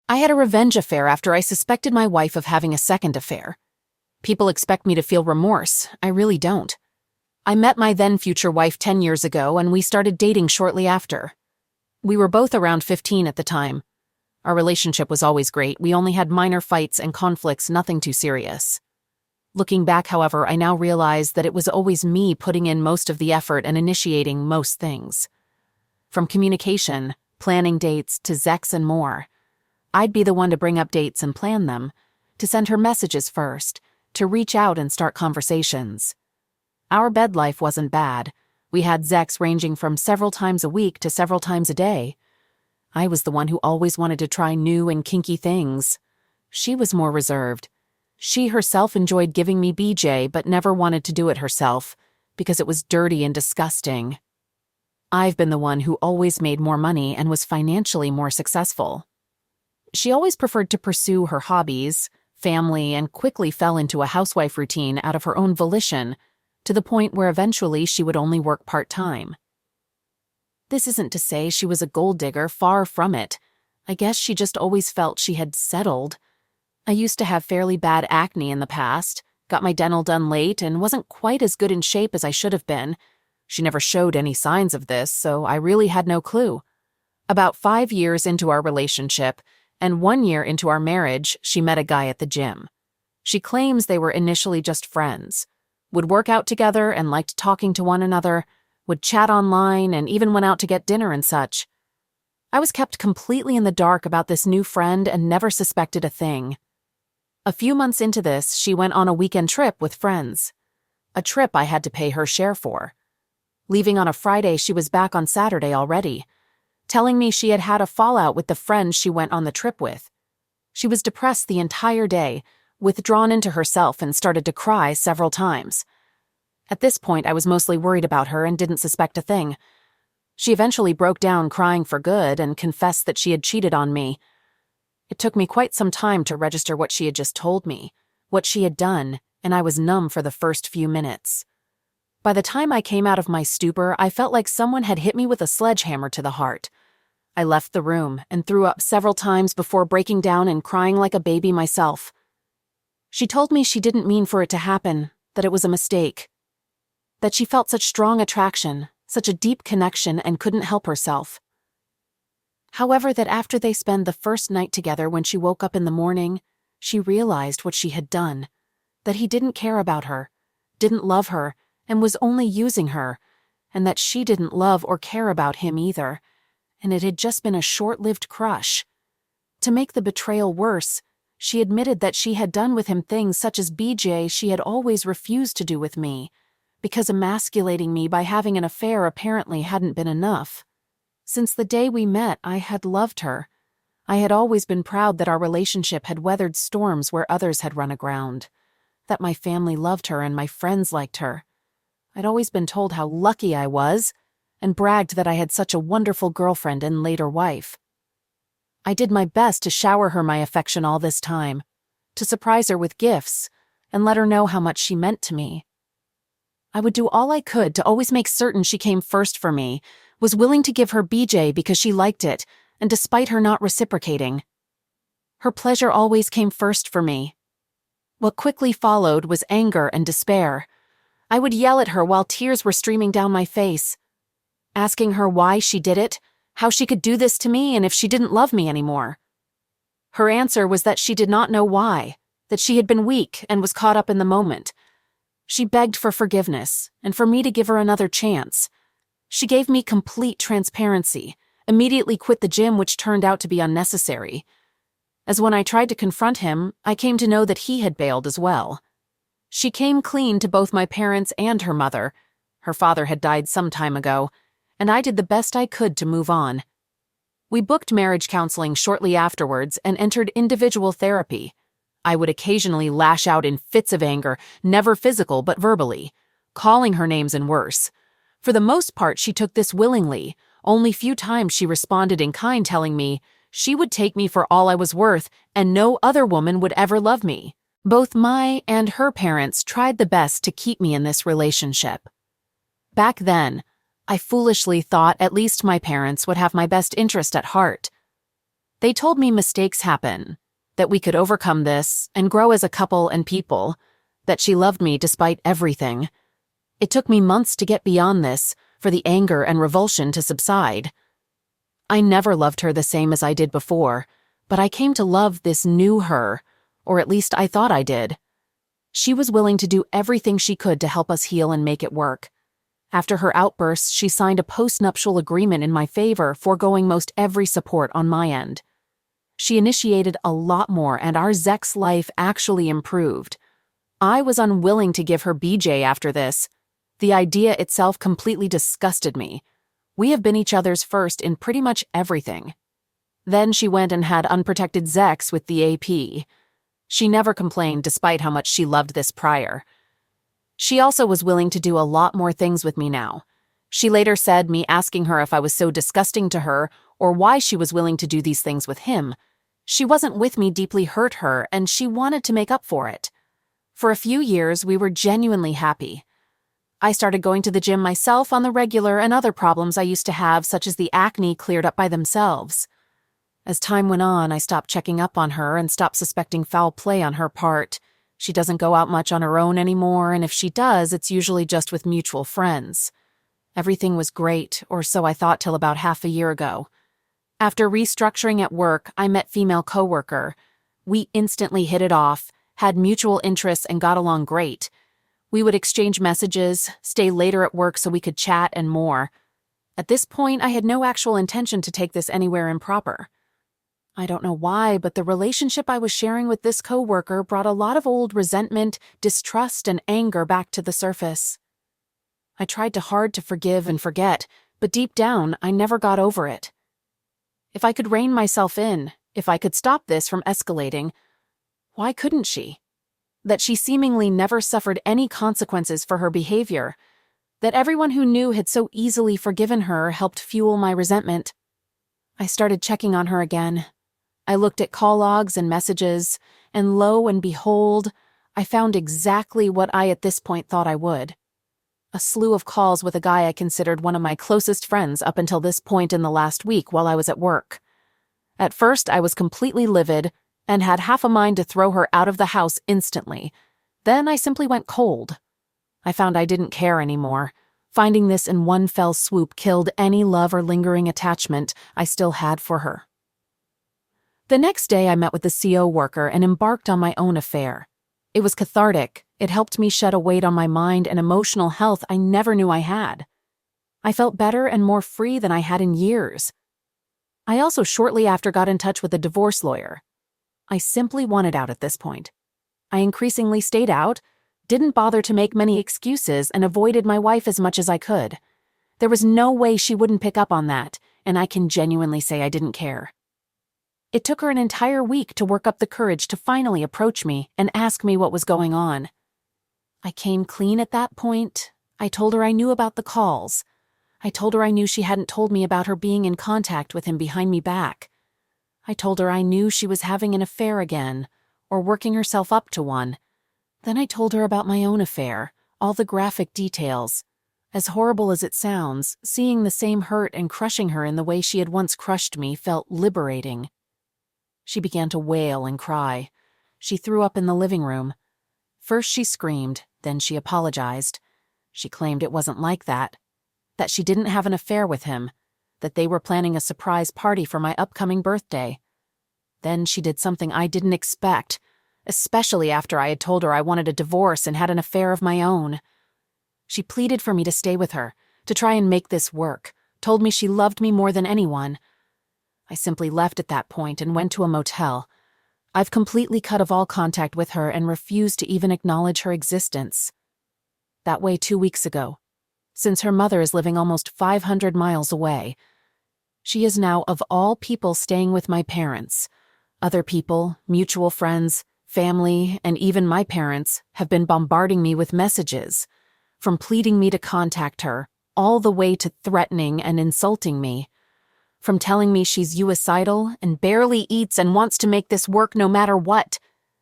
I had a revenge affair after I suspected my wife of having a second affair. People expect me to feel remorse. I really don't. I met my then-future wife 10 years ago, and we started dating shortly after. We were both around 15 at the time. Our relationship was always great. We only had minor fights and conflicts, nothing too serious. Looking back, however, I now realize that it was always me putting in most of the effort and initiating most things. From communication, planning dates, to Zex and more. I'd be the one to bring up dates and plan them, to send her messages first, to reach out and start conversations. Our bed life wasn't bad. We had Zex ranging from several times a week to several times a day. I was the one who always wanted to try new and kinky things. She was more reserved. She herself enjoyed giving me BJ but never wanted to do it herself because it was dirty and disgusting. I've been the one who always made more money and was financially more successful. She always preferred to pursue her hobbies, family, and quickly fell into a housewife routine out of her own volition, to the point where eventually she would only work part-time. This isn't to say she was a gold digger, far from it. I guess she just always felt she had settled. I used to have fairly bad acne in the past, got my dental done late, and wasn't quite as good in shape as I should have been. She never showed any signs of this, so I really had no clue. About 5 years into our relationship, and 1 year into our marriage, she met a guy at the gym. She claims they were initially just friends, would work out together and liked talking to one another, would chat online and even went out to get dinner and such. I was kept completely in the dark about this new friend and never suspected a thing. A few months into this, she went on a weekend trip with friends. A trip I had to pay her share for. Leaving on a Friday, she was back on Saturday already, telling me she had had a fallout with the friend she went on the trip with. She was depressed the entire day, withdrawn into herself, and started to cry several times. At this point, I was mostly worried about her and didn't suspect a thing. She eventually broke down crying for good and confessed that she had cheated on me. It took me quite some time to register what she had just told me, what she had done, and I was numb for the first few minutes. By the time I came out of my stupor, I felt like someone had hit me with a sledgehammer to the heart. I left the room and threw up several times before breaking down and crying like a baby myself. She told me she didn't mean for it to happen, that it was a mistake. That she felt such strong attraction, such a deep connection, and couldn't help herself. However, that after they spent the first night together, when she woke up in the morning, she realized what she had done, that he didn't care about her, didn't love her, and was only using her, and that she didn't love or care about him either, and it had just been a short-lived crush. To make the betrayal worse, she admitted that she had done with him things such as BJ she had always refused to do with me, because emasculating me by having an affair apparently hadn't been enough. Since the day we met, I had loved her. I had always been proud that our relationship had weathered storms where others had run aground, that my family loved her and my friends liked her. I'd always been told how lucky I was, and bragged that I had such a wonderful girlfriend and later wife. I did my best to shower her my affection all this time, to surprise her with gifts, and let her know how much she meant to me. I would do all I could to always make certain she came first for me, was willing to give her BJ because she liked it, and despite her not reciprocating. Her pleasure always came first for me. What quickly followed was anger and despair. I would yell at her while tears were streaming down my face, asking her why she did it, how she could do this to me, and if she didn't love me anymore. Her answer was that she did not know why, that she had been weak and was caught up in the moment. She begged for forgiveness, and for me to give her another chance. She gave me complete transparency, immediately quit the gym, which turned out to be unnecessary. As when I tried to confront him, I came to know that he had bailed as well. She came clean to both my parents and her mother. Her father had died some time ago, and I did the best I could to move on. We booked marriage counseling shortly afterwards and entered individual therapy. I would occasionally lash out in fits of anger, never physical but verbally, calling her names and worse. For the most part, she took this willingly. Only few times she responded in kind, telling me she would take me for all I was worth and no other woman would ever love me. Both my and her parents tried the best to keep me in this relationship. Back then, I foolishly thought at least my parents would have my best interest at heart. They told me mistakes happen, that we could overcome this and grow as a couple and people, that she loved me despite everything. It took me months to get beyond this, for the anger and revulsion to subside. I never loved her the same as I did before, but I came to love this new her, or at least I thought I did. She was willing to do everything she could to help us heal and make it work. After her outbursts, she signed a postnuptial agreement in my favor, foregoing most every support on my end. She initiated a lot more, and our Zek's life actually improved. I was unwilling to give her BJ after this. The idea itself completely disgusted me. We have been each other's first in pretty much everything. Then she went and had unprotected Zex with the AP. She never complained despite how much she loved this prior. She also was willing to do a lot more things with me now. She later said me asking her if I was so disgusting to her or why she was willing to do these things with him. She wasn't with me deeply hurt her, and she wanted to make up for it. For a few years, we were genuinely happy. I started going to the gym myself on the regular, and other problems I used to have, such as the acne, cleared up by themselves. As time went on, I stopped checking up on her and stopped suspecting foul play on her part. She doesn't go out much on her own anymore, and if she does, it's usually just with mutual friends. Everything was great, or so I thought till about half a year ago. After restructuring at work, I met female coworker. We instantly hit it off, had mutual interests, and got along great. We would exchange messages, stay later at work so we could chat, and more. At this point, I had no actual intention to take this anywhere improper. I don't know why, but the relationship I was sharing with this coworker brought a lot of old resentment, distrust, and anger back to the surface. I tried hard to forgive and forget, but deep down, I never got over it. If I could rein myself in, if I could stop this from escalating, why couldn't she? That she seemingly never suffered any consequences for her behavior, that everyone who knew had so easily forgiven her helped fuel my resentment. I started checking on her again. I looked at call logs and messages, and lo and behold, I found exactly what I at this point thought I would. A slew of calls with a guy I considered one of my closest friends up until this point in the last week while I was at work. At first, I was completely livid and had half a mind to throw her out of the house instantly. Then I simply went cold. I found I didn't care anymore. Finding this in one fell swoop killed any love or lingering attachment I still had for her. The next day, I met with the CO worker and embarked on my own affair. It was cathartic. It helped me shed a weight on my mind and emotional health I never knew I had. I felt better and more free than I had in years. I also shortly after got in touch with a divorce lawyer. I simply wanted out at this point. I increasingly stayed out, didn't bother to make many excuses, and avoided my wife as much as I could. There was no way she wouldn't pick up on that, and I can genuinely say I didn't care. It took her an entire week to work up the courage to finally approach me and ask me what was going on. I came clean at that point. I told her I knew about the calls. I told her I knew she hadn't told me about her being in contact with him behind me back. I told her I knew she was having an affair again, or working herself up to one. Then I told her about my own affair, all the graphic details. As horrible as it sounds, seeing the same hurt and crushing her in the way she had once crushed me felt liberating. She began to wail and cry. She threw up in the living room. First she screamed, then she apologized. She claimed it wasn't like that she didn't have an affair with him, that they were planning a surprise party for my upcoming birthday. Then she did something I didn't expect, especially after I had told her I wanted a divorce and had an affair of my own. She pleaded for me to stay with her, to try and make this work, told me she loved me more than anyone. I simply left at that point and went to a motel. I've completely cut off all contact with her and refused to even acknowledge her existence. That way 2 weeks ago, since her mother is living almost 500 miles away. She is now, of all people, staying with my parents. Other people, mutual friends, family, and even my parents have been bombarding me with messages, from pleading me to contact her, all the way to threatening and insulting me. From telling me she's suicidal and barely eats and wants to make this work no matter what,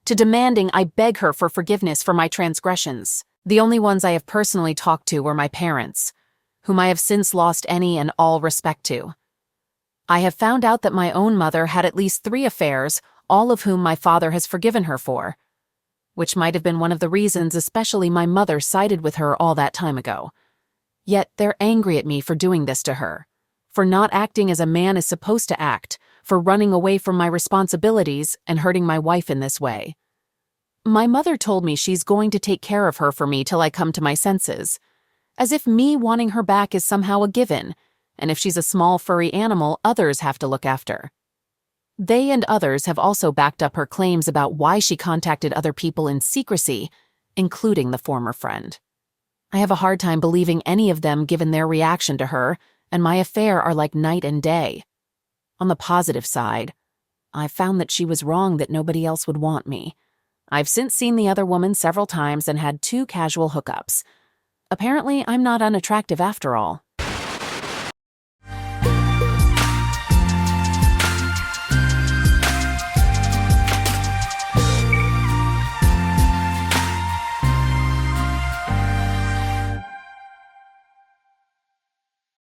to demanding I beg her for forgiveness for my transgressions. The only ones I have personally talked to were my parents, whom I have since lost any and all respect to. I have found out that my own mother had at least 3 affairs, all of whom my father has forgiven her for, which might have been one of the reasons especially my mother sided with her all that time ago. Yet they're angry at me for doing this to her, for not acting as a man is supposed to act, for running away from my responsibilities and hurting my wife in this way. My mother told me she's going to take care of her for me till I come to my senses, as if me wanting her back is somehow a given, and if she's a small furry animal, others have to look after. They and others have also backed up her claims about why she contacted other people in secrecy, including the former friend. I have a hard time believing any of them given their reaction to her, and my affair are like night and day. On the positive side, I've found that she was wrong that nobody else would want me. I've since seen the other woman several times and had 2 casual hookups. Apparently, I'm not unattractive after all.